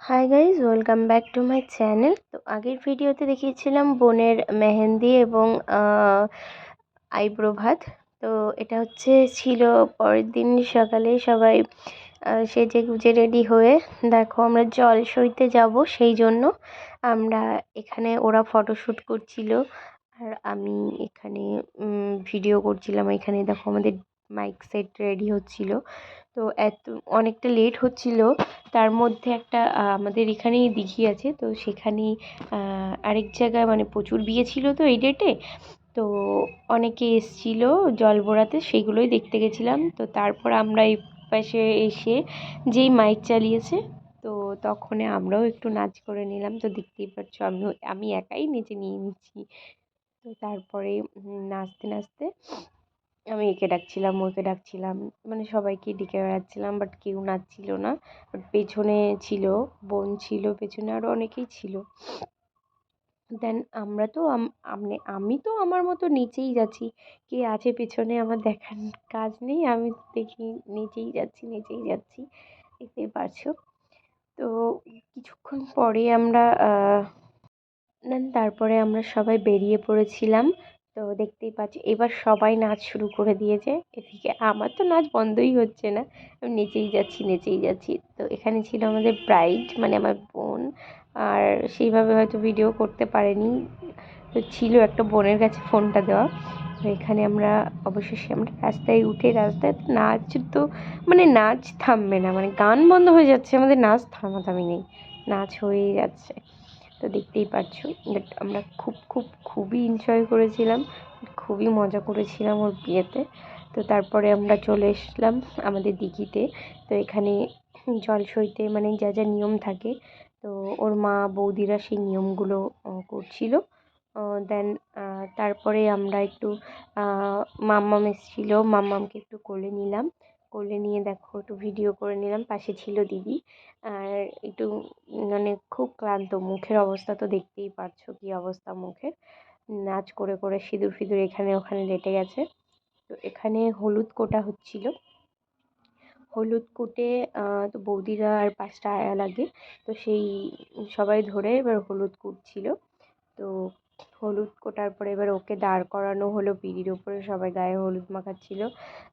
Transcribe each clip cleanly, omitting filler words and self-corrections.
Hi guys, welcome back to my channel. তো আগের ভিডিওতে দেখিয়েছিলাম বোনের মেহেন্দি এবং আইব্রো ভাত। তো এটা ছিল পরের দিন সকালে সবাই সেজে গুজে রেডি হয়ে, দেখো আমরা জল সইতে যাব, সেই জন্য আমরা এখানে, ওরা ফটোশ্যুট করছিল আর আমি এখানে ভিডিও করছিলাম। এখানে দেখো আমাদের মাইক সেট রেডি হচ্ছিল। তো অনেকটা লেট হচ্ছিল। তার মধ্যে একটা আমাদের এখানেই দিঘি আছে, তো সেখানেই আরেক জায়গায় মানে প্রচুর বিয়ে ছিল তো এই ডেটে। তো অনেকে এসছিল জল ভরাতে, সেইগুলোই দেখতে গেছিলাম। তো তারপর আমরা এই পাশে এসে যেই মাইক চালিয়েছে, তো তখন আমরাও একটু নাচ করে নিলাম। তো দেখতেই পাচ্ছ আমি একাই নেচে নিয়ে নিচ্ছি। তো তারপরে নাচতে নাচতে আমি একে ডাকছিলাম, ওকে ডাকছিলাম, মানে সবাইকে ডেকে বেড়াচ্ছিলাম, বাট কেউ নাচছিল না। বাট পেছনে ছিল, বোন ছিল পেছনে, আরও অনেকেই ছিল। দেন আমরা তো আমি তো আমার মতো নিচেই যাচ্ছি, কে আছে পেছনে আমার দেখার কাজ নেই, আমি দেখি নিচেই যাচ্ছি নিচেই যাচ্ছি, দেখতেই পারছো। তো কিছুক্ষণ পরে আমরা দেন তারপরে আমরা সবাই বেরিয়ে পড়েছিলাম। তো দেখতেই পাচ্ছি এবার সবাই নাচ শুরু করে দিয়েছে। এদিকে আমার তো নাচ বন্ধই হচ্ছে না, আমি নেচেই যাচ্ছি নেচেই যাচ্ছি। তো এখানে ছিল আমাদের ব্রাইড, মানে আমার বোন। আর সেইভাবে হয়তো ভিডিও করতে পারেনি, তো ছিল একটা বোনের কাছে ফোনটা দেওয়া। তো এখানে আমরা অবশেষে আমরা রাস্তায় উঠে, রাস্তায় নাচ, তো মানে নাচ থামবে না, মানে গান বন্ধ হয়ে যাচ্ছে, আমাদের নাচ থামাথামি নেই, নাচ হয়েই যাচ্ছে। তো দেখতেই পাচ্ছ, বাট আমরা খুবই এনজয় করেছিলাম, খুবই মজা করেছিলাম ওর বিয়েতে। তো তারপরে আমরা চলে এসলাম আমাদের দিঘিতে। তো এখানে জল সইতে মানে যা যা নিয়ম থাকে, তো ওর মা বৌদিরা সেই নিয়মগুলো করছিল। দেন তারপরে আমরা একটু মাম্মাম এসেছিলো, মাম্মামকে একটু কোলে নিলাম, কোলে নিয়ে দেখো একটু ভিডিও করে নিলাম। পাশে ছিল দিদি। আর একটু মানে খুব ক্লান্ত, মুখের অবস্থা তো দেখতেই পারছো কি অবস্থা মুখের, নাচ করে করে সিঁদুর ফিঁদুর এখানে ওখানে লেটে গেছে। তো এখানে হলুদ কোটা হচ্ছিল, হলুদ কুটে তো বৌদিরা আর 5টা আয়া লাগে, তো সেই সবাই ধরে এবার হলুদ কুটছিল। তো হলুদ কোটার পরে এবার ওকে দাঁড় করানো হলো পিঁড়ির ওপরে, সবাই গায়ে হলুদ মাখাচ্ছিল।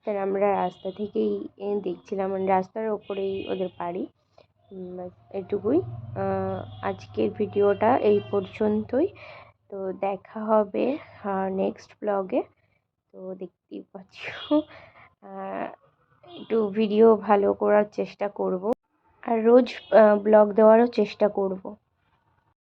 তাই আমরা রাস্তা থেকেই দেখছিলাম, মানে রাস্তার ওপরেই ওদের বাড়ি। এটুকুই। আজকের ভিডিওটা এই পর্যন্তই। তো দেখা হবে নেক্সট ব্লগে। তো দেখতেই পাচ্ছ, একটু ভিডিও ভালো করার চেষ্টা করব, আর রোজ ব্লগ দেওয়ারও চেষ্টা করব।